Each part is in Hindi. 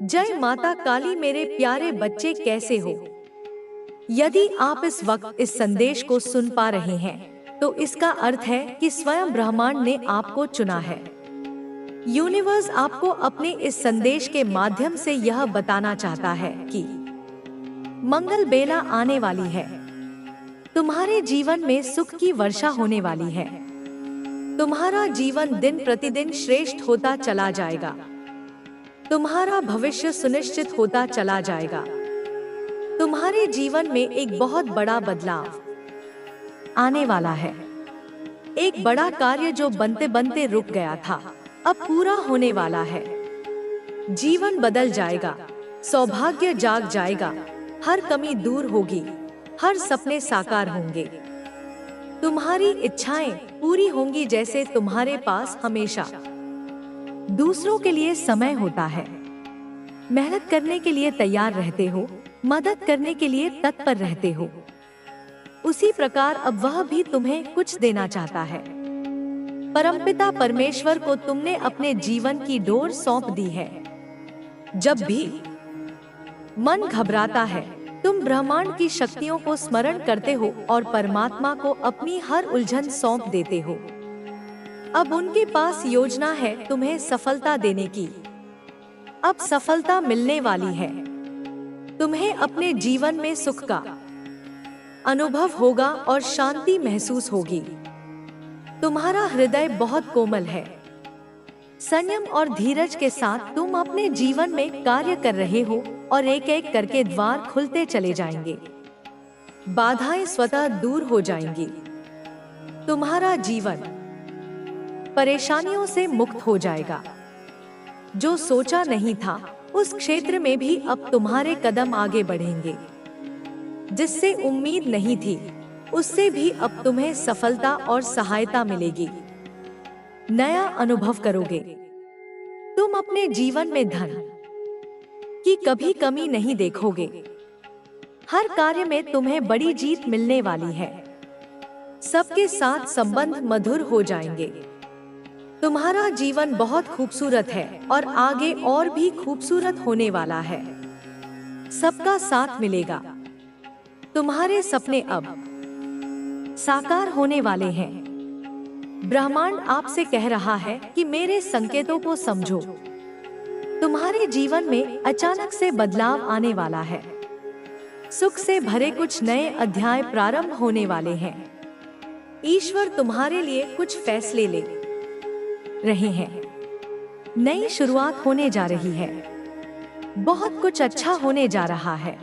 जय माता काली मेरे प्यारे बच्चे, कैसे हो? यदि आप इस वक्त इस संदेश को सुन पा रहे हैं तो इसका अर्थ है कि स्वयं ब्रह्मांड ने आपको चुना है। यूनिवर्स आपको अपने इस संदेश के माध्यम से यह बताना चाहता है कि मंगल बेला आने वाली है। तुम्हारे जीवन में सुख की वर्षा होने वाली है। तुम्हारा जीवन दिन प्रतिदिन श्रेष्ठ होता चला जाएगा। तुम्हारा भविष्य सुनिश्चित होता चला जाएगा। तुम्हारे जीवन में एक बहुत बड़ा बदलाव आने वाला है। एक बड़ा कार्य जो बनते बनते रुक गया था, अब पूरा होने वाला है। जीवन बदल जाएगा, सौभाग्य जाग जाएगा, हर कमी दूर होगी, हर सपने साकार होंगे। तुम्हारी इच्छाएं पूरी होंगी, जैसे तुम्हारे पास हमेशा दूसरों के लिए समय होता है। मेहनत करने के लिए तैयार रहते हो, मदद करने के लिए तत्पर रहते हो। उसी प्रकार अब वह भी तुम्हें कुछ देना चाहता है। परमपिता परमेश्वर को तुमने अपने जीवन की डोर सौंप दी है। जब भी मन घबराता है, तुम ब्रह्मांड की शक्तियों को स्मरण करते हो और परमात्मा को अपनी हर उलझन सौंप देते हो। अब उनके पास योजना है तुम्हें सफलता देने की। अब सफलता मिलने वाली है। तुम्हें अपने जीवन में सुख का अनुभव होगा और शांति महसूस होगी। तुम्हारा हृदय बहुत कोमल है। संयम और धीरज के साथ तुम अपने जीवन में कार्य कर रहे हो और एक एक करके द्वार खुलते चले जाएंगे। बाधाएं स्वतः दूर हो जाएंगी। तुम्हारा जीवन परेशानियों से मुक्त हो जाएगा। जो सोचा नहीं था उस क्षेत्र में भी अब तुम्हारे कदम आगे बढ़ेंगे। जिससे उम्मीद नहीं थी उससे भी अब तुम्हें सफलता और सहायता मिलेगी। नया अनुभव करोगे। तुम अपने जीवन में धन की कभी कमी नहीं देखोगे। हर कार्य में तुम्हें बड़ी जीत मिलने वाली है। सबके साथ संबंध मधुर हो जाएंगे। तुम्हारा जीवन बहुत खूबसूरत है और आगे और भी खूबसूरत होने वाला है। सबका साथ मिलेगा। तुम्हारे सपने अब साकार होने वाले हैं। ब्रह्मांड आपसे कह रहा है कि मेरे संकेतों को समझो। तुम्हारे जीवन में अचानक से बदलाव आने वाला है। सुख से भरे कुछ नए अध्याय प्रारंभ होने वाले हैं। ईश्वर तुम्हारे लिए कुछ फैसले ले रहे हैं। नई शुरुआत होने जा रही है। बहुत कुछ अच्छा होने जा रहा है।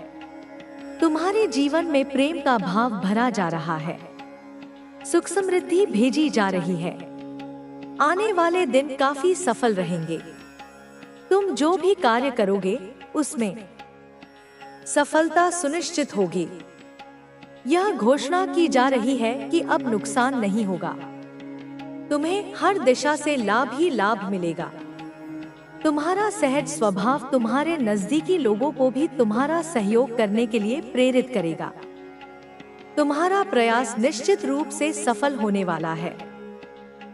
तुम्हारे जीवन में प्रेम का भाव भरा जा रहा है। सुख समृद्धि भेजी जा रही है। आने वाले दिन काफी सफल रहेंगे। तुम जो भी कार्य करोगे उसमें सफलता सुनिश्चित होगी। यह घोषणा की जा रही है कि अब नुकसान नहीं होगा। तुम्हें हर दिशा से लाभ ही लाभ मिलेगा। तुम्हारा सहज स्वभाव तुम्हारे नजदीकी लोगों को भी तुम्हारा सहयोग करने के लिए प्रेरित करेगा। तुम्हारा प्रयास निश्चित रूप से सफल होने वाला है।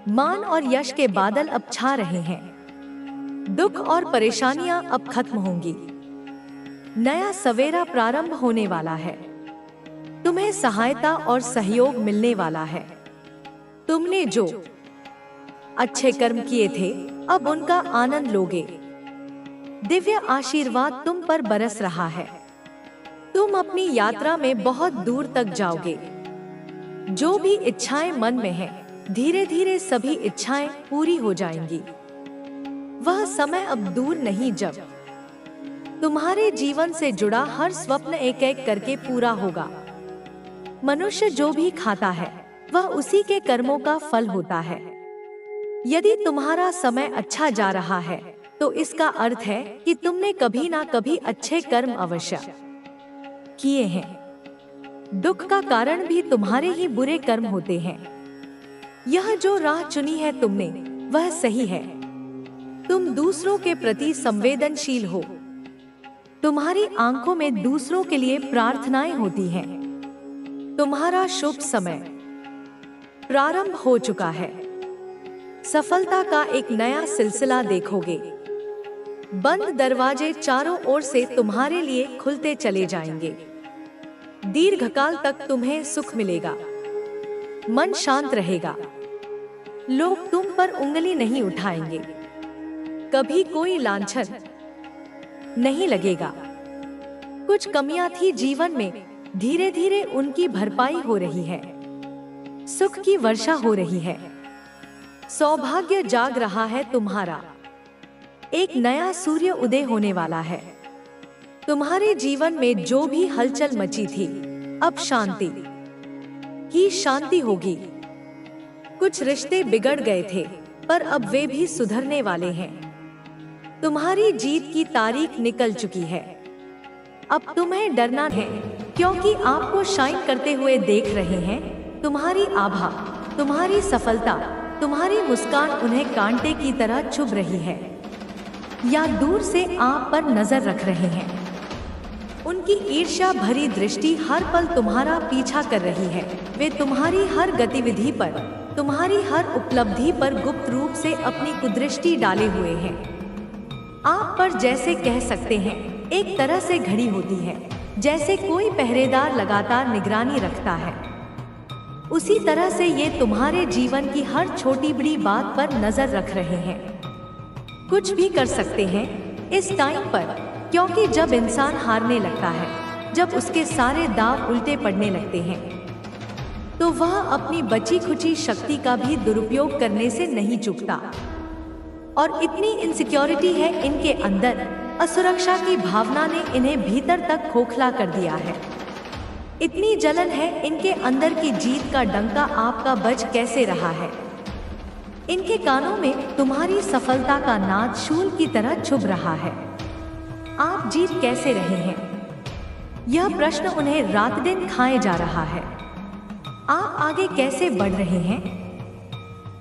मान और यश के बादल अब छा रहे हैं। दुख और परेशानियां अब खत्म होंगी। नया सवेरा प्रारंभ होने वाला है। तुम्हें सहायता और सहयोग मिलने वाला है। तुमने जो अच्छे कर्म किए थे अब उनका आनंद लोगे। दिव्य आशीर्वाद तुम पर बरस रहा है। तुम अपनी यात्रा में बहुत दूर तक जाओगे। जो भी इच्छाएं मन में हैं, धीरे धीरे सभी इच्छाएं पूरी हो जाएंगी। वह समय अब दूर नहीं जब तुम्हारे जीवन से जुड़ा हर स्वप्न एक एक करके पूरा होगा। मनुष्य जो भी खाता है वह उसी के कर्मों का फल होता है। यदि तुम्हारा समय अच्छा जा रहा है तो इसका अर्थ है कि तुमने कभी ना कभी अच्छे कर्म अवश्य किए हैं। दुख का कारण भी तुम्हारे ही बुरे कर्म होते हैं। यह जो राह चुनी है तुमने वह सही है। तुम दूसरों के प्रति संवेदनशील हो। तुम्हारी आंखों में दूसरों के लिए प्रार्थनाएं होती हैं। तुम्हारा शुभ समय प्रारंभ हो चुका है। सफलता का एक नया सिलसिला देखोगे। बंद दरवाजे चारों ओर से तुम्हारे लिए खुलते चले जाएंगे। दीर्घकाल तक तुम्हें सुख मिलेगा, मन शांत रहेगा, लोग तुम पर उंगली नहीं उठाएंगे, कभी कोई लांछन नहीं लगेगा। कुछ कमियां थी जीवन में, धीरे धीरे उनकी भरपाई हो रही है, सुख की वर्षा हो रही है, सौभाग्य जाग रहा है तुम्हारा, एक नया सूर्य उदय होने वाला है। तुम्हारे जीवन में जो भी हलचल मची थी, अब शांति ही शांति होगी। कुछ रिश्ते बिगड़ गए थे, पर अब वे भी सुधरने वाले हैं। तुम्हारी जीत की तारीख निकल चुकी है। अब तुम्हें डरना है, क्योंकि आपको शाइन करते हुए देख रहे हैं। तुम्हारी आभा, तुम्हारी सफलता, तुम्हारी मुस्कान उन्हें कांटे की तरह चुभ रही है, या दूर से आप पर नजर रख रहे हैं। उनकी ईर्ष्या भरी दृष्टि हर पल तुम्हारा पीछा कर रही है। वे तुम्हारी हर गतिविधि पर, तुम्हारी हर उपलब्धि पर गुप्त रूप से अपनी कुदृष्टि डाले हुए हैं। आप पर जैसे कह सकते हैं एक तरह से घड़ी होती है, जैसे कोई पहरेदार लगातार निगरानी रखता है, उसी तरह से ये तुम्हारे जीवन की हर छोटी बड़ी बात पर नजर रख रहे हैं। कुछ भी कर सकते हैं इस टाइम पर, क्योंकि जब इंसान हारने लगता है, जब उसके सारे दांव उल्टे पड़ने लगते हैं, तो वह अपनी बची खुची शक्ति का भी दुरुपयोग करने से नहीं चूकता। और इतनी इनसिक्योरिटी है इनके अंदर, असुरक्षा की भावना ने इन्हें भीतर तक खोखला कर दिया है। इतनी जलन है इनके अंदर की जीत का डंका आपका बज कैसे रहा है। इनके कानों में तुम्हारी सफलता का नाद शूल की तरह चुभ रहा है। आप जीत कैसे रहे हैं, यह प्रश्न उन्हें रात दिन खाए जा रहा है। आप आगे कैसे बढ़ रहे हैं,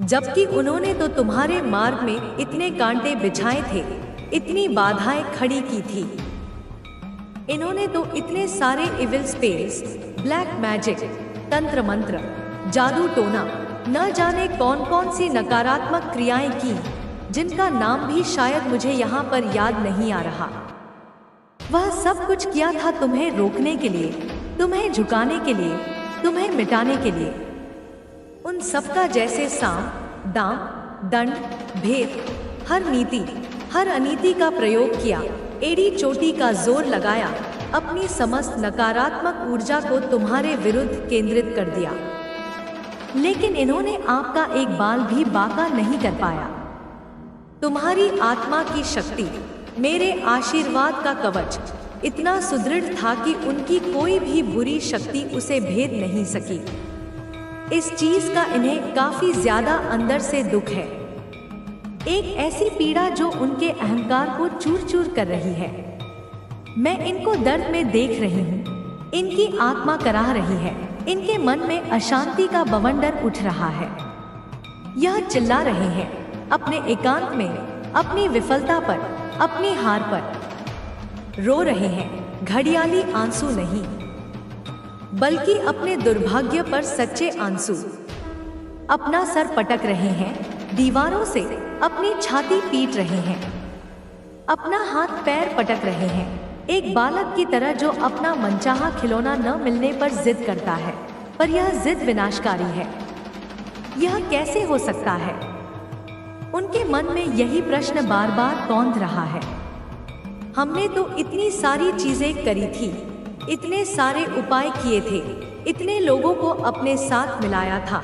जबकि उन्होंने तो तुम्हारे मार्ग में इतने कांटे बिछाए थे, इतनी बाधाएं खड़ी की थी। इन्होंने तो इतने सारे इविल स्पेल्स, ब्लैक मैजिक, तंत्र मंत्र, जादू टोना, न जाने कौन कौन सी नकारात्मक क्रियाएं की, जिनका नाम भी शायद मुझे यहाँ पर याद नहीं आ रहा। वह सब कुछ किया था तुम्हें रोकने के लिए, तुम्हें झुकाने के लिए, तुम्हें मिटाने के लिए। उन सबका जैसे साम, दाम, दंड, भेद, हर नीति, हर अनीति का प्रयोग किया, एड़ी चोटी का जोर लगाया, अपनी समस्त नकारात्मक ऊर्जा को तुम्हारे विरुद्ध केंद्रित कर दिया। लेकिन इन्होंने आपका एक बाल भी बांका नहीं कर पाया। तुम्हारी आत्मा की शक्ति, मेरे आशीर्वाद का कवच इतना सुदृढ़ था कि उनकी कोई भी बुरी शक्ति उसे भेद नहीं सकी। इस चीज का इन्हें काफी ज्यादा अंदर से दुख है, एक ऐसी पीड़ा जो उनके अहंकार को चूर चूर कर रही है। मैं इनको दर्द में देख रही हूँ, इनकी आत्मा कराह रही है, इनके मन में अशांति का बवंडर उठ रहा है। यह चिल्ला रहे हैं अपने एकांत में, अपनी विफलता पर, अपनी हार पर। रो रहे हैं घड़ियाली आंसू नहीं, बल्कि अपने दुर्भाग्य पर सच्चे आंसू। अपना सर पटक रहे हैं दीवारों से, अपनी छाती पीट रहे हैं, अपना हाथ पैर पटक रहे हैं, एक बालक की तरह जो अपना मनचाहा खिलौना न मिलने पर जिद करता है, पर यह जिद विनाशकारी है। यह कैसे हो सकता है? उनके मन में यही प्रश्न बार बार कौंध रहा है। हमने तो इतनी सारी चीजें करी थी, इतने सारे उपाय किए थे, इतने लोगों को अपने साथ मिलाया था,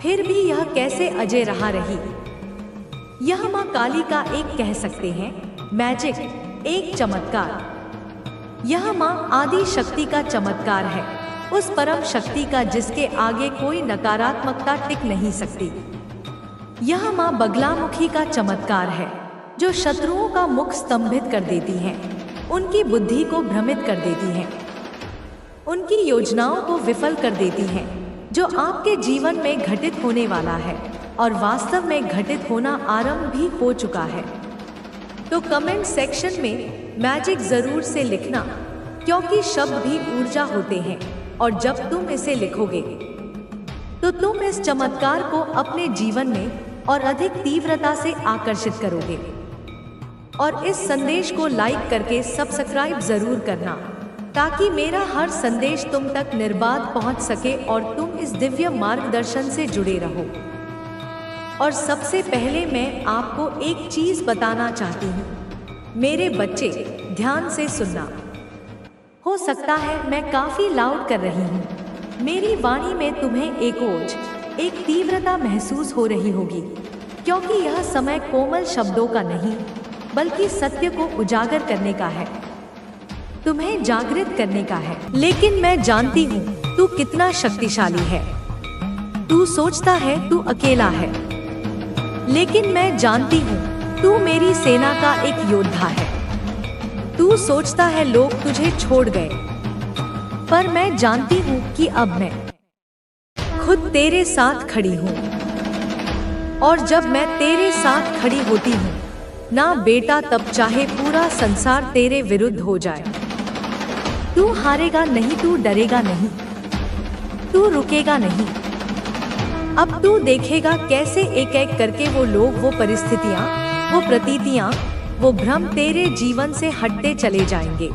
फिर भी यह कैसे अजय रहा रही? यह माँ काली का एक कह सकते हैं मैजिक, एक चमत्कार। यह माँ आदि शक्ति का चमत्कार है, उस परम शक्ति का जिसके आगे कोई नकारात्मकता टिक नहीं सकती। यह माँ बगलामुखी का चमत्कार है, जो शत्रुओं का मुख स्तंभित कर देती हैं, उनकी बुद्धि को भ्रमित कर देती हैं, उनकी योजनाओं को विफल कर देती हैं, जो आपके जीवन में घटित होने वाला है और वास्तव में घटित होना आरंभ भी हो चुका है। तो कमेंट सेक्शन में मैजिक जरूर से लिखना, क्योंकि शब्द भी ऊर्जा होते हैं और जब तुम इसे लिखोगे तो तुम इस चमत्कार को अपने जीवन में और अधिक तीव्रता से आकर्षित करोगे। और इस संदेश को लाइक करके सब्सक्राइब जरूर करना, ताकि मेरा हर संदेश तुम तक निर्बाध पहुंच सके और तुम इस दिव्य मार्गदर्शन से जुड़े रहो। और सबसे पहले मैं आपको एक चीज बताना चाहती हूँ। मेरे बच्चे, ध्यान से सुनना। हो सकता है मैं काफी लाउड कर रही हूँ। मेरी वाणी में तुम्हें एक ओज, एक तीव्रता महसूस हो रही होगी, क्योंकि यह समय कोमल शब्दों का नहीं, बल्कि सत्य को उजागर करने का है, तुम्हें जागृत करने का है। लेकिन मैं जानती हूँ तू कितना शक्तिशाली है। तू सोचता है तू अकेला है, लेकिन मैं जानती हूँ तू मेरी सेना का एक योद्धा है। तू सोचता है लोग तुझे छोड़ गए, पर मैं जानती हूँ कि अब मैं खुद तेरे साथ खड़ी हूँ। और जब मैं तेरे साथ खड़ी होती हूँ ना बेटा, तब चाहे पूरा संसार तेरे विरुद्ध हो जाए, तू हारेगा नहीं, तू डरेगा नहीं, तू रुकेगा नहीं। अब तू देखेगा कैसे एक एक करके वो लोग, वो परिस्थितियाँ, वो प्रतीतियाँ, वो भ्रम तेरे जीवन से हटते चले जाएंगे,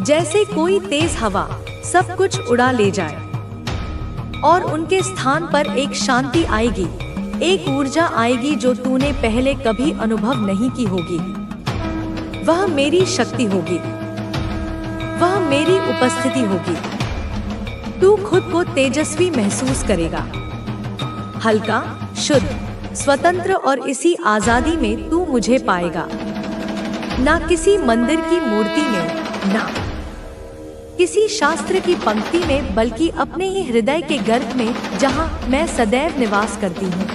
जैसे कोई तेज हवा सब कुछ उड़ा ले जाए। और उनके स्थान पर एक शांति आएगी, एक ऊर्जा आएगी जो तूने पहले कभी अनुभव नहीं की होगी। वह मेरी शक्ति होगी, वह मेरी उपस्थिति होगी। तू खुद को तेजस्वी महसूस करेगा, हल्का, शुद्ध, स्वतंत्र, और इसी आजादी में तू मुझे पाएगा। ना किसी मंदिर की मूर्ति में, ना किसी शास्त्र की पंक्ति में, बल्कि अपने ही हृदय के गर्भ में, जहाँ मैं सदैव निवास करती हूँ,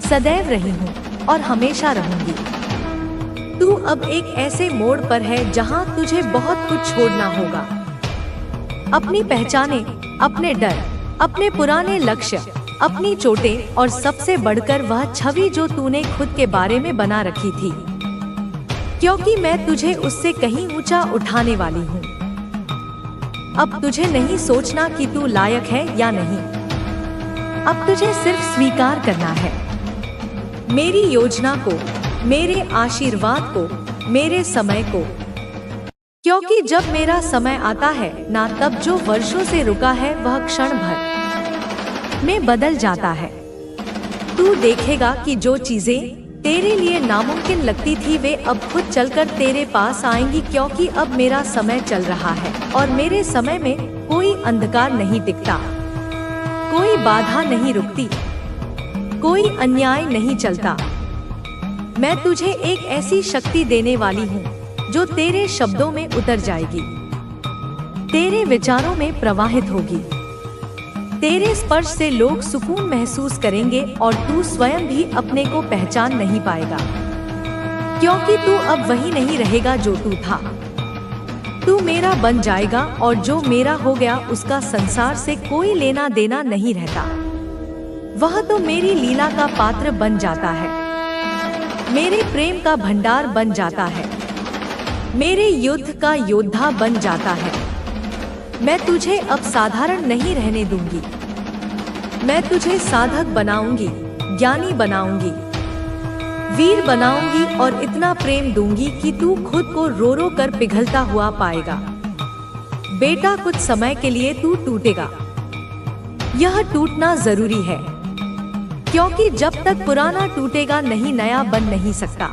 सदैव रही हूँ और हमेशा रहूंगी। तू अब एक ऐसे मोड़ पर है जहाँ तुझे बहुत कुछ छोड़ना होगा। अपनी पहचाने, अपने डर, अपने पुराने लक्ष्य, अपनी चोटें, और सबसे बढ़कर वह छवि जो तूने खुद के बारे में बना रखी थी, क्योंकि मैं तुझे उससे कहीं ऊंचा उठाने वाली हूँ। अब तुझे नहीं सोचना कि तू लायक है या नहीं, अब तुझे सिर्फ स्वीकार करना है मेरी योजना को, मेरे आशीर्वाद को, मेरे समय को। क्योंकि जब मेरा समय आता है ना, तब जो वर्षों से रुका है वह क्षण भर में बदल जाता है। तू देखेगा कि जो चीजें तेरे लिए नामुमकिन लगती थी वे अब खुद चलकर तेरे पास आएंगी, क्योंकि अब मेरा समय चल रहा है और मेरे समय में कोई अंधकार नहीं टिकता, कोई बाधा नहीं रुकती, कोई अन्याय नहीं चलता। मैं तुझे एक ऐसी शक्ति देने वाली हूँ जो तेरे शब्दों में उतर जाएगी, तेरे विचारों में प्रवाहित होगी। तेरे स्पर्श से लोग सुकून महसूस करेंगे और तू स्वयं भी अपने को पहचान नहीं पाएगा, क्योंकि तू अब वही नहीं रहेगा जो तू था। तू मेरा बन जाएगा और जो मेरा हो गया उसका संसार से कोई लेना देना नहीं रहता। वह तो मेरी लीला का पात्र बन जाता है, मेरे प्रेम का भंडार बन जाता है, मेरे युद्ध का योद्धा बन जाता है। मैं तुझे अब साधारण नहीं रहने दूंगी, मैं तुझे साधक बनाऊंगी, ज्ञानी बनाऊंगी, वीर बनाऊंगी और इतना प्रेम दूंगी कि तू खुद को रो रो कर पिघलता हुआ पाएगा। बेटा, कुछ समय के लिए तू टूटेगा, यह टूटना जरूरी है, क्योंकि जब तक पुराना टूटेगा नहीं, नया बन नहीं सकता।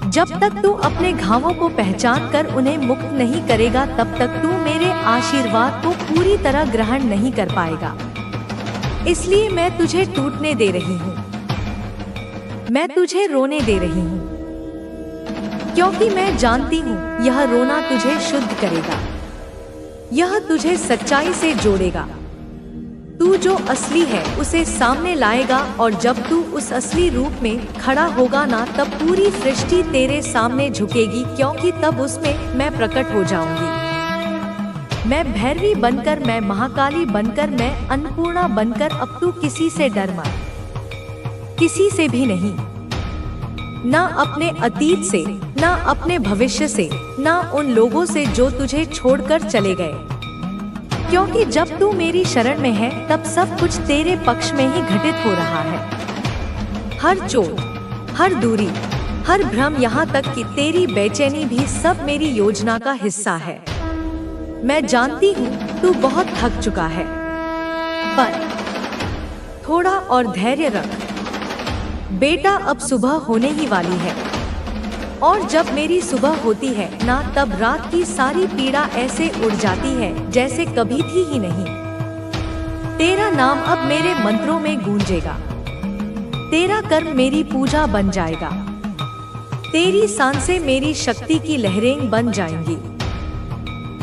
जब तक तू अपने घावों को पहचान कर उन्हें मुक्त नहीं करेगा, तब तक तू मेरे आशीर्वाद को पूरी तरह ग्रहण नहीं कर पाएगा। इसलिए मैं तुझे टूटने दे रही हूँ, मैं तुझे रोने दे रही हूँ, क्योंकि मैं जानती हूँ यह रोना तुझे शुद्ध करेगा, यह तुझे सच्चाई से जोड़ेगा। तू जो असली है उसे सामने लाएगा, और जब तू उस असली रूप में खड़ा होगा ना, तब पूरी सृष्टि तेरे सामने झुकेगी, क्योंकि तब उसमें मैं प्रकट हो जाऊंगी। मैं भैरवी बनकर, मैं महाकाली बनकर, मैं अन्नपूर्णा बनकर। अब तू किसी से डर मत, किसी से भी नहीं, ना अपने अतीत से, ना अपने भविष्य से, ना उन लोगों से जो तुझे छोड़कर चले गए, क्योंकि जब तू मेरी शरण में है तब सब कुछ तेरे पक्ष में ही घटित हो रहा है। हर चोट, हर दूरी, हर भ्रम यहाँ तक कि तेरी बेचैनी भी सब मेरी योजना का हिस्सा है। मैं जानती हूँ तू बहुत थक चुका है, पर थोड़ा और धैर्य रख बेटा, अब सुबह होने ही वाली है। और जब मेरी सुबह होती है ना, तब रात की सारी पीड़ा ऐसे उड़ जाती है जैसे कभी थी ही नहीं। तेरा नाम अब मेरे मंत्रों में गूंजेगा, तेरा कर्म मेरी पूजा बन जाएगा, तेरी सांसें मेरी शक्ति की लहरें बन जाएंगी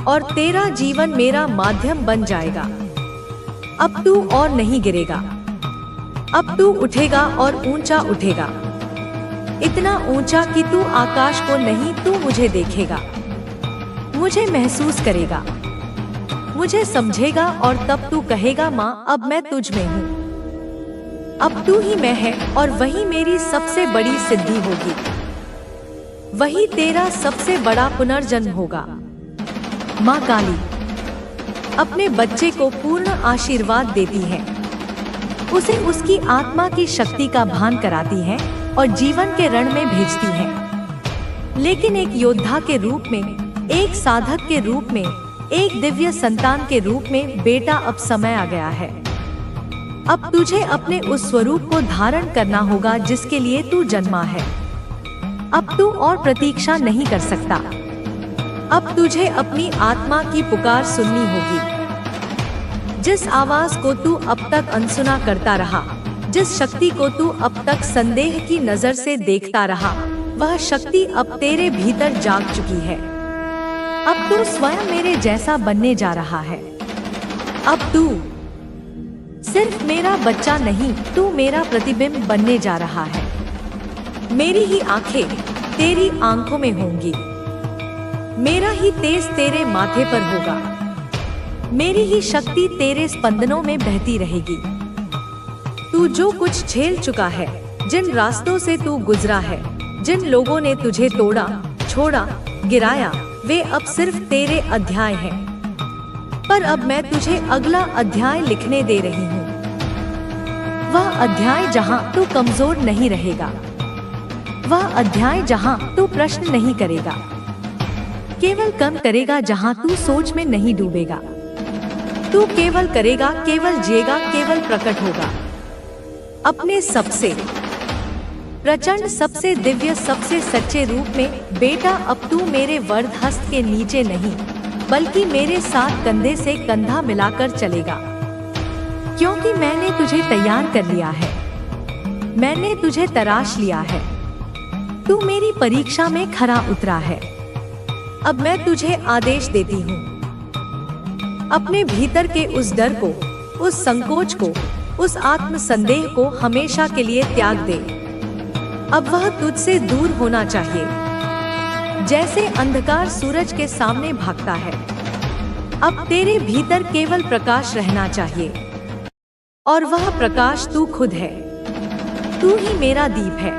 और तेरा जीवन मेरा माध्यम बन जाएगा। अब तू और नहीं गिरेगा, अब तू उठेगा और ऊंचा उठेगा, इतना ऊंचा कि तू आकाश को नहीं, तू मुझे देखेगा, मुझे महसूस करेगा, मुझे समझेगा और तब तू कहेगा माँ, अब मैं तुझ में हूँ। अब तू ही मैं है और वही मेरी सबसे बड़ी सिद्धि होगी, वही तेरा सबसे बड़ा पुनर्जन्म होगा। माँ काली अपने बच्चे को पूर्ण आशीर्वाद देती है, उसे उसकी आत्मा की शक्ति का भान कराती है और जीवन के रण में भेजती है। लेकिन एक योद्धा के रूप में, एक साधक के रूप में, एक दिव्य संतान के रूप में बेटा, अब समय आ गया है। अब तुझे अपने उस स्वरूप को धारण करना होगा जिसके लिए तू जन्मा है। अब तू और प्रतीक्षा नहीं कर सकता, अब तुझे अपनी आत्मा की पुकार सुननी होगी। जिस आवाज को तू अब तक अनसुना करता रहा, जिस शक्ति को तू अब तक संदेह की नजर से देखता रहा, वह शक्ति अब तेरे भीतर जाग चुकी है। अब तू स्वयं मेरे जैसा बनने जा रहा है। अब तू सिर्फ मेरा बच्चा नहीं, तू मेरा प्रतिबिंब बनने जा रहा है। मेरी ही आंखें तेरी आंखों में होंगी, मेरा ही तेज तेरे माथे पर होगा, मेरी ही शक्ति तेरे स्पंदनों में बहती रहेगी। तू जो कुछ झेल चुका है, जिन रास्तों से तू गुजरा है, जिन लोगों ने तुझे तोड़ा, छोड़ा, गिराया, वे अब सिर्फ तेरे अध्याय हैं। पर अब मैं तुझे अगला अध्याय लिखने दे रही हूँ, वह अध्याय जहाँ तू कमजोर नहीं रहेगा, वह अध्याय जहाँ तू प्रश्न नहीं करेगा, केवल कर्म करेगा जहाँ तू सोच में नहीं डूबेगा। तू केवल करेगा, केवल जिएगा, केवल प्रकट होगा अपने सबसे प्रचंड, सबसे दिव्य, सबसे सच्चे रूप में। बेटा, अब तू मेरे वरद हस्त के नीचे नहीं, बल्कि मेरे साथ कंधे से कंधा मिलाकर चलेगा, क्योंकि मैंने तुझे तैयार कर लिया है, मैंने तुझे तराश लिया है। तू मेरी परीक्षा में खरा उतरा है। अब मैं तुझे आदेश देती हूँ, अपने भीतर के उस डर को, उस संकोच को, उस आत्म संदेह को हमेशा के लिए त्याग दे। अब वह तुझसे दूर होना चाहिए, जैसे अंधकार सूरज के सामने भागता है। अब तेरे भीतर केवल प्रकाश रहना चाहिए, और वह प्रकाश तू खुद है। तू ही मेरा दीप है,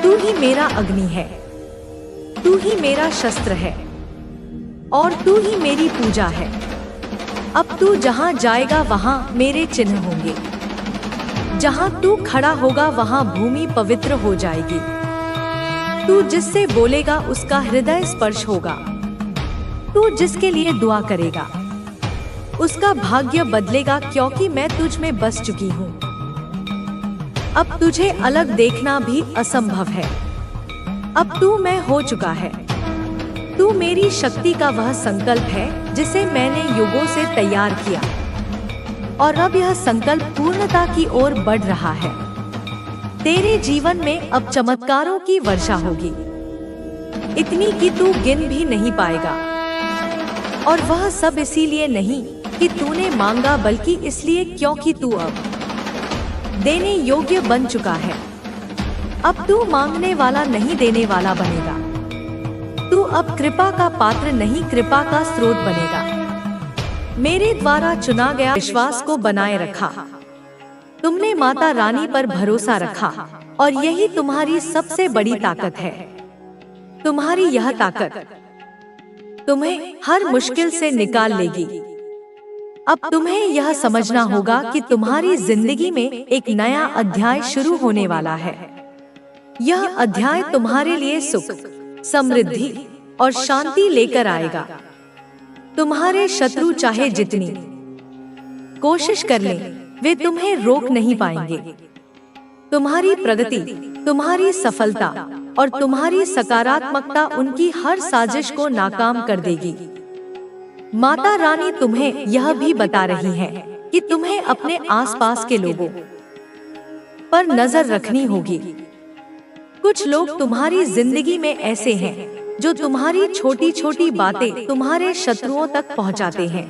तू ही मेरा अग्नि है, तू ही मेरा शस्त्र है, और तू ही मेरी पूजा है। अब तू जहाँ जाएगा वहाँ मेरे चिन्ह होंगे, जहाँ तू खड़ा होगा वहाँ भूमि पवित्र हो जाएगी। तू जिससे बोलेगा उसका हृदय स्पर्श होगा, तू जिसके लिए दुआ करेगा उसका भाग्य बदलेगा, क्योंकि मैं तुझ में बस चुकी हूँ। अब तुझे अलग देखना भी असंभव है। अब तू मैं हो चुका है। तू मेरी शक्ति का वह संकल्प है जिसे मैंने युगों से तैयार किया, और अब यह संकल्प पूर्णता की ओर बढ़ रहा है। तेरे जीवन में अब चमत्कारों की वर्षा होगी, इतनी कि तू गिन भी नहीं पाएगा। और वह सब इसीलिए नहीं कि तूने मांगा, बल्कि इसलिए क्योंकि तू अब देने योग्य बन चुका है। अब तू मांगने वाला नहीं, देने वाला बनेगा। तू अब कृपा का पात्र नहीं, कृपा का स्रोत बनेगा। मेरे द्वारा चुना गया विश्वास को बनाए रखा, तुमने माता रानी पर भरोसा रखा, और यही तुम्हारी सबसे बड़ी ताकत है। तुम्हारी यह ताकत तुम्हें हर मुश्किल से निकाल लेगी। अब तुम्हें यह समझना होगा कि तुम्हारी जिंदगी में एक नया अध्याय शुरू होने वाला है। यह अध्याय तुम्हारे लिए सुख, समृद्धि और शांति लेकर आएगा। तुम्हारे शत्रु चाहे जितनी कोशिश कर लें, वे तुम्हें रोक नहीं पाएंगे। तुम्हारी प्रगति, तुम्हारी सफलता और तुम्हारी सकारात्मकता उनकी हर साजिश को नाकाम कर देगी। माता रानी तुम्हें यह भी बता रही है कि तुम्हें अपने आसपास के लोगों पर नजर रखनी होगी। कुछ लोग तुम्हारी जिंदगी में ऐसे हैं जो तुम्हारी छोटी छोटी बातें तुम्हारे शत्रुओं तक पहुंचाते हैं।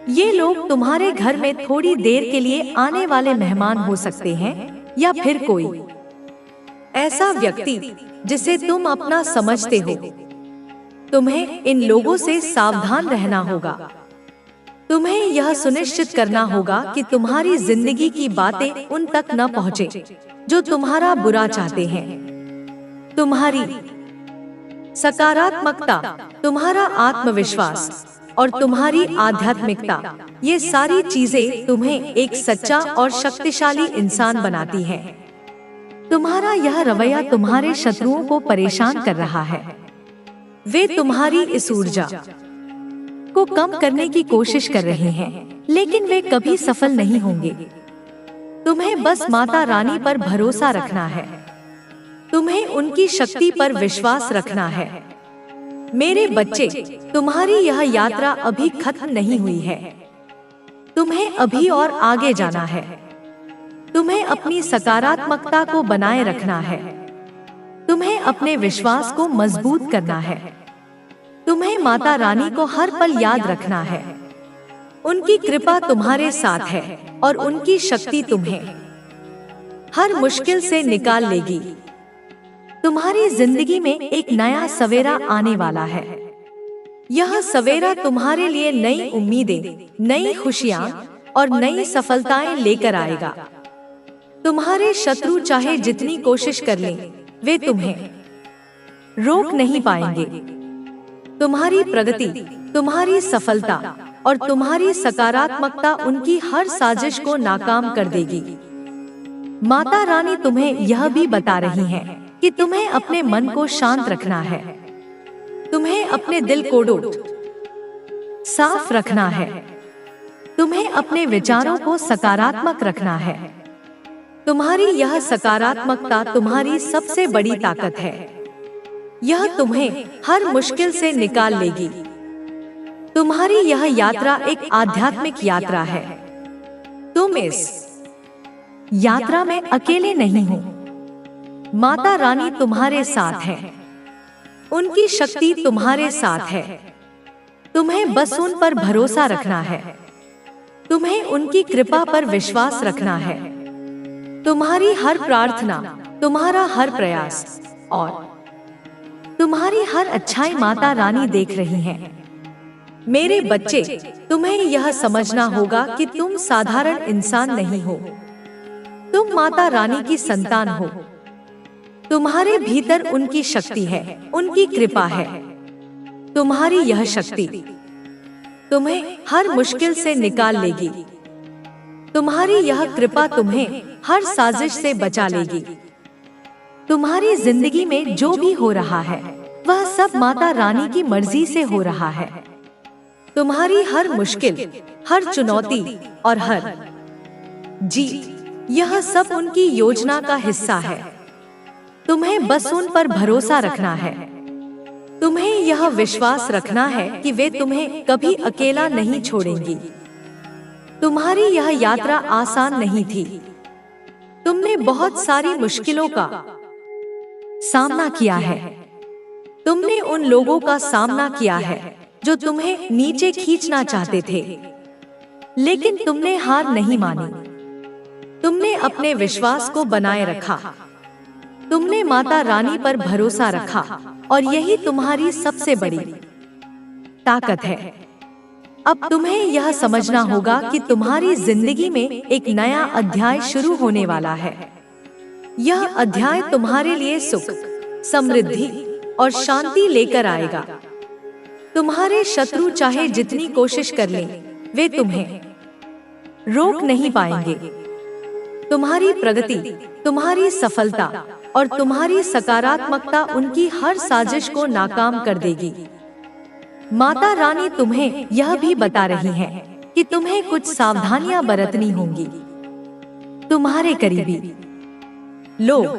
ये लोग तुम्हारे घर में थोड़ी देर के लिए आने वाले मेहमान हो सकते हैं या फिर कोई ऐसा व्यक्ति जिसे तुम अपना समझते हो। तुम्हें इन लोगों से सावधान रहना होगा। तुम्हें यह सुनिश्चित करना होगा कि तुम्हारी जिंदगी की बातें उन तक न पहुंचे जो तुम्हारा बुरा चाहते हैं। तुम्हारी सकारात्मकता, तुम्हारा आत्मविश्वास और तुम्हारी आध्यात्मिकता, ये सारी चीजें तुम्हें एक सच्चा और शक्तिशाली इंसान बनाती हैं। तुम्हारा यह रवैया तुम्हारे शत्रुओं को परेशान कर रहा है। वे तुम्हारी इस ऊर्जा को कम करने की कोशिश कर रहे हैं, लेकिन वे कभी सफल नहीं होंगे। तुम्हें बस माता रानी पर भरोसा रखना है। तुम्हें उनकी शक्ति पर विश्वास रखना है। मेरे बच्चे, तुम्हारी यह यात्रा अभी खत्म नहीं हुई है। तुम्हें अभी और आगे जाना है। तुम्हें अपनी सकारात्मकता को बनाए रखना है। तुम्हें अपने विश्वास को मजबूत करना है। तुम्हें माता रानी को हर पल याद रखना है। उनकी कृपा तुम्हारे साथ है और उनकी शक्ति तुम्हें हर मुश्किल से निकाल लेगी। तुम्हारी जिंदगी में एक नया सवेरा आने वाला है। यह सवेरा तुम्हारे लिए नई उम्मीदें, नई खुशियां और नई सफलताएं लेकर आएगा। तुम्हारे शत्रु चाहे जितनी कोशिश कर लें, वे तुम्हें रोक नहीं पाएंगे। तुम्हारी प्रगति, तुम्हारी सफलता और तुम्हारी सकारात्मकता उनकी हर साजिश को नाकाम कर देगी। माता रानी तुम्हें यह भी बता रही है कि तुम्हें अपने मन को शांत रखना है। तुम्हें अपने दिल को साफ रखना है। तुम्हें अपने विचारों को सकारात्मक रखना है। तुम्हारी यह सकारात्मकता तुम्हारी सबसे बड़ी ताकत है। यह तुम्हें हर मुश्किल से निकाल लेगी। तुम्हारी यह यात्रा एक आध्यात्मिक यात्रा है। तुम इस यात्रा में अकेले नहीं हो। माता रानी तुम्हारे साथ है। उनकी शक्ति तुम्हारे साथ है। तुम्हें बस उन पर भरोसा रखना है। तुम्हें उनकी कृपा पर विश्वास रखना है। तुम्हारी हर प्रार्थना, तुम्हारा हर प्रयास और तुम्हारी हर अच्छाई माता रानी देख रही हैं। मेरे बच्चे, तुम्हें यह समझना होगा कि तुम साधारण इंसान नहीं हो। तुम माता रानी की संतान हो। तुम्हारे भीतर उनकी शक्ति है, उनकी कृपा है। तुम्हारी यह शक्ति तुम्हें हर मुश्किल से निकाल लेगी। तुम्हारी यह कृपा तुम्हें हर साजिश से बचा लेगी। तुम्हारी जिंदगी में जो भी हो रहा है, वह सब माता रानी की मर्जी से हो रहा है। तुम्हारी हर मुश्किल, हर चुनौती और हर जीत, यह सब उनकी योजना का हिस्सा है। तुम्हें बस उन पर भरोसा रखना है। तुम्हें यह विश्वास रखना है कि वे तुम्हें कभी अकेला नहीं छोड़ेंगी। तुम्हारी यह यात्रा आसान नहीं थी। तुमने बहुत सारी मुश्किलों का सामना किया है। तुमने उन लोगों का सामना किया है जो तुम्हें नीचे खींचना चाहते थे, लेकिन तुमने हार नहीं मानी। तुमने अपने विश्वास को बनाए रखा। तुमने माता रानी पर भरोसा रखा और यही तुम्हारी सबसे बड़ी ताकत है। अब तुम्हें यह समझना होगा कि तुम्हारी जिंदगी में एक नया अध्याय शुरू होने वाला है। यह अध्याय तुम्हारे लिए सुख, समृद्धि और शांति लेकर आएगा। तुम्हारे शत्रु चाहे जितनी कोशिश कर लें, वे तुम्हें रोक नहीं पाएंगे। तुम्हारी प्रगति, तुम्हारी सफलता और तुम्हारी सकारात्मकता उनकी हर साजिश को नाकाम कर देगी। माता रानी तुम्हें यह भी बता रही है कि तुम्हें कुछ सावधानियां बरतनी होंगी। तुम्हारे करीबी लोग,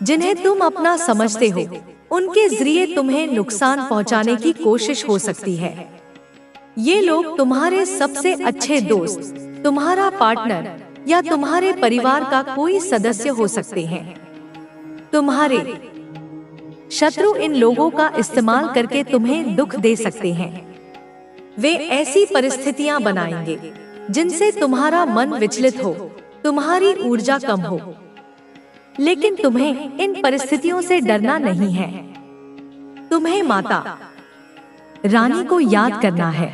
जिन्हें तुम अपना समझते हो, उनके जरिए तुम्हें नुकसान पहुंचाने की कोशिश हो सकती है। ये लोग तुम्हारे सबसे अच्छे दोस्त, तुम्हारा पार्टनर या तुम्हारे परिवार का कोई सदस्य हो सकते हैं। तुम्हारे शत्रु इन लोगों का इस्तेमाल करके तुम्हें दुख दे सकते हैं। वे ऐसी परिस्थितियां बनाएंगे जिनसे तुम्हारा मन विचलित हो, तुम्हारी ऊर्जा कम हो। लेकिन तुम्हें इन परिस्थितियों से डरना नहीं है। तुम्हें माता रानी को याद करना है।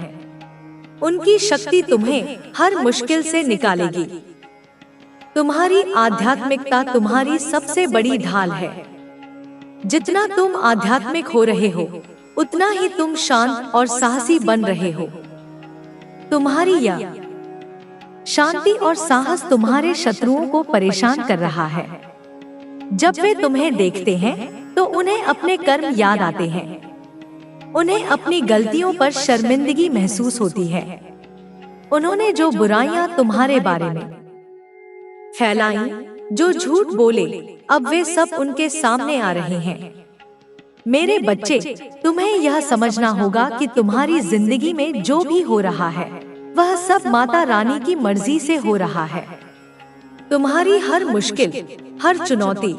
उनकी शक्ति तुम्हें हर मुश्किल से निकालेगी। तुम्हारी आध्यात्मिकता तुम्हारी सबसे बड़ी ढाल है। जितना तुम आध्यात्मिक हो रहे हो, उतना ही तुम शांत और साहसी बन रहे हो। तुम्हारी यह शांति और साहस तुम्हारे शत्रुओं को परेशान कर रहा है। जब वे तुम्हें देखते हैं तो उन्हें अपने कर्म याद आते हैं। उन्हें अपनी गलतियों पर शर्मिंदगी महसूस होती है। उन्होंने जो बुराइयां तुम्हारे बारे में फैलाई, जो झूठ बोले, अब वे सब उनके सामने आ रहे हैं। मेरे बच्चे, तुम्हें यह समझना होगा कि तुम्हारी जिंदगी में जो भी हो रहा है, वह सब माता रानी की मर्जी से हो रहा है। तुम्हारी हर मुश्किल, हर चुनौती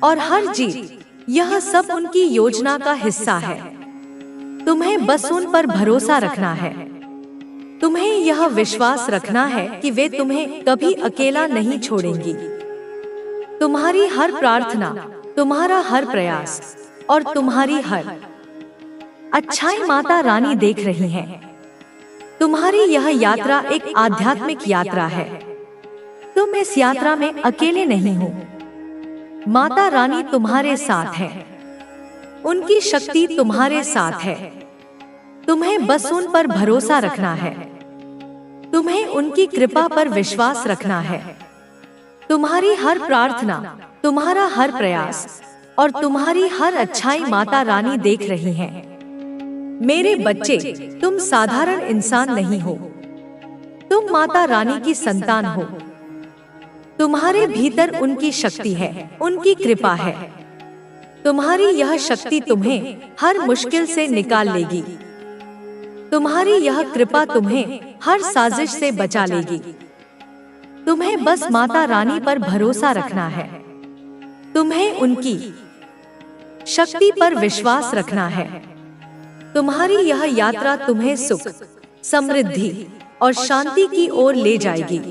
और हर जीत, यह सब उनकी योजना का हिस्सा है। तुम्हें बस उन पर भरोसा रखना है। तुम्हें यह विश्वास रखना है कि वे तुम्हें कभी अकेला नहीं छोड़ेंगी। तुम्हारी हर प्रार्थना, तुम्हारा हर प्रयास और तुम्हारी हर अच्छाई माता रानी देख रही हैं। तुम्हारी यह यात्रा एक आध्यात्मिक यात्रा है। तुम इस यात्रा में अकेले नहीं हो। माता रानी तुम्हारे साथ है। उनकी शक्ति तुम्हारे साथ है। तुम्हें बस उन पर भरोसा रखना है। तुम्हें उनकी कृपा पर विश्वास रखना है। तुम्हारी हर प्रार्थना, तुम्हारा हर प्रयास और तुम्हारी हर अच्छाई माता रानी देख रही हैं। मेरे बच्चे, तुम साधारण इंसान नहीं हो। तुम माता रानी की संतान हो। तुम्हारे भीतर उनकी शक्ति है, उनकी कृपा है। तुम्हारी यह शक्ति तुम्हें हर मुश्किल से निकाल लेगी। तुम्हारी यह कृपा तुम्हें हर साजिश से बचा लेगी। तुम्हें बस माता रानी पर भरोसा रखना है। तुम्हें उनकी शक्ति पर विश्वास रखना है। तुम्हारी यह यात्रा तुम्हें सुख, समृद्धि और शांति की ओर ले जाएगी।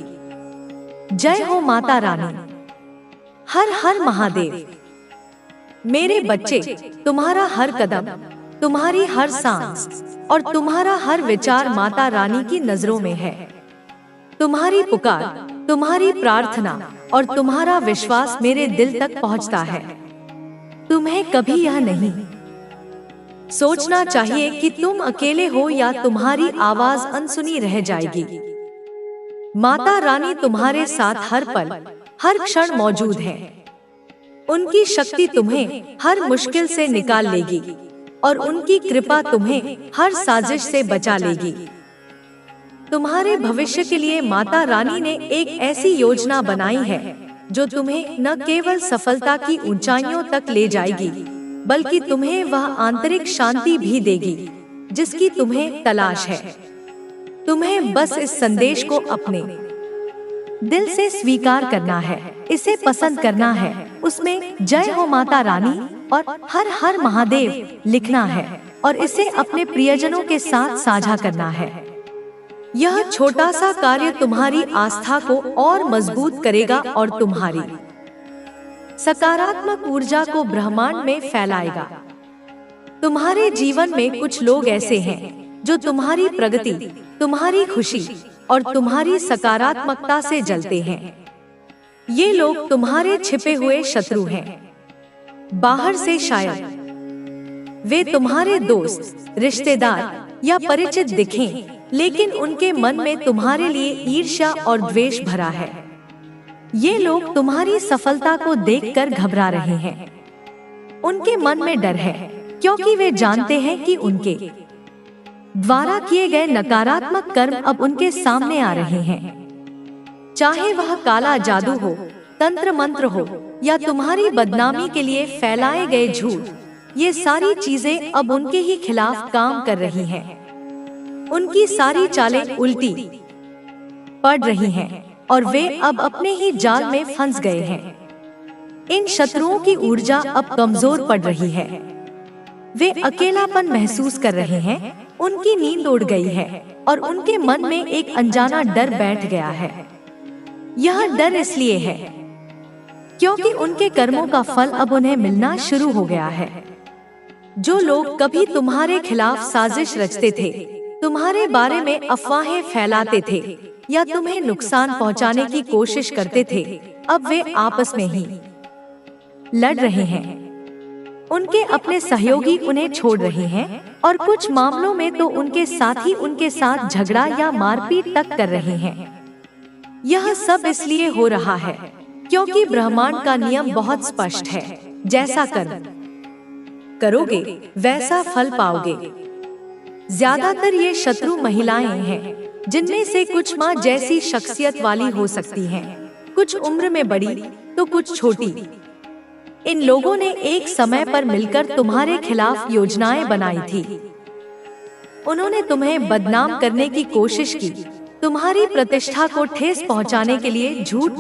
जय हो माता रानी। हर हर महादेव। मेरे बच्चे, तुम्हारा हर कदम, तुम्हारी हर सांस और तुम्हारा हर विचार माता रानी की नजरों में है। तुम्हारी पुकार, तुम्हारी प्रार्थना और तुम्हारा विश्वास मेरे दिल तक पहुंचता है। तुम्हें कभी यह नहीं सोचना चाहिए कि तुम अकेले हो या तुम्हारी आवाज अनसुनी रह जाएगी। माता रानी तुम्हारे साथ हर पल, हर क्षण मौजूद है। उनकी शक्ति तुम्हें हर मुश्किल से निकाल लेगी और उनकी कृपा तुम्हें हर साजिश से बचा लेगी। तुम्हारे भविष्य के लिए माता रानी ने एक ऐसी योजना बनाई है जो तुम्हें न केवल सफलता की ऊंचाइयों तक ले जाएगी, बल्कि तुम्हें वह आंतरिक शांति भी देगी जिसकी तुम्हें तलाश है। तुम्हें बस इस संदेश को अपने दिल से स्वीकार करना है, इसे पसंद करना है, उसमें जय हो माता रानी और हर हर महादेव लिखना है और इसे अपने प्रियजनों के साथ साझा करना है। यह छोटा सा कार्य तुम्हारी आस्था को और मजबूत करेगा और तुम्हारी सकारात्मक ऊर्जा को ब्रह्मांड में फैलाएगा। तुम्हारे जीवन में कुछ लोग ऐसे हैं जो तुम्हारी प्रगति, तुम्हारी खुशी और तुम्हारी सकारात्मकता से जलते हैं। ये लोग तुम्हारे छिपे हुए शत्रु हैं। बाहर से शायद वे तुम्हारे दोस्त, रिश्तेदार या परिचित दिखें, लेकिन उनके मन में तुम्हारे लिए ईर्ष्या और द्वेष भरा है। ये लोग तुम्हारी सफलता को देखकर घबरा रहे हैं। उनके मन में डर है, क्योंकि वे जानते हैं कि उनके द्वारा किए गए नकारात्मक कर्म अब उनके सामने आ रहे हैं। चाहे वह काला जादू हो, तंत्र मंत्र हो, या तुम्हारी बदनामी के लिए फैलाए गए झूठ, ये सारी चीजें अब उनके ही खिलाफ काम कर रही हैं। उनकी सारी चालें उल्टी पड़ रही हैं और वे अब अपने ही जाल में फंस गए हैं। इन शत्रुओं की ऊर्जा अब कमजोर पड़ रही है। वे अकेलापन महसूस कर रहे हैं, उनकी नींद उड़ गई है और उनके मन में एक अनजाना डर बैठ गया है। यह डर इसलिए है क्योंकि उनके कर्मों का फल अब उन्हें मिलना शुरू हो गया है। जो लोग कभी तुम्हारे खिलाफ साजिश रचते थे, तुम्हारे बारे में अफवाहें फैलाते थे या तुम्हें नुकसान पहुंचाने की कोशिश करते थे, अब वे आपस में ही लड़ रहे हैं। उनके अपने सहयोगी उन्हें छोड़ रहे हैं और कुछ मामलों में तो उनके साथी उनके साथ झगड़ा या मारपीट तक कर रहे हैं। यह सब इसलिए हो रहा है क्योंकि ब्रह्मांड का नियम बहुत स्पष्ट है, जैसा करोगे वैसा फल पाओगे। ज्यादातर ये शत्रु महिलाएं हैं, जिनमें से कुछ माँ जैसी शख्सियत वाली हो सकती हैं, कुछ उम्र में बड़ी तो कुछ छोटी। इन लोगों ने एक समय पर मिलकर तुम्हारे खिलाफ योजनाएं बनाई थी। उन्होंने तुम्हें बदनाम करने की कोशिश की, तुम्हारी प्रतिष्ठा को ठेस पहुंचाने के लिए झूठ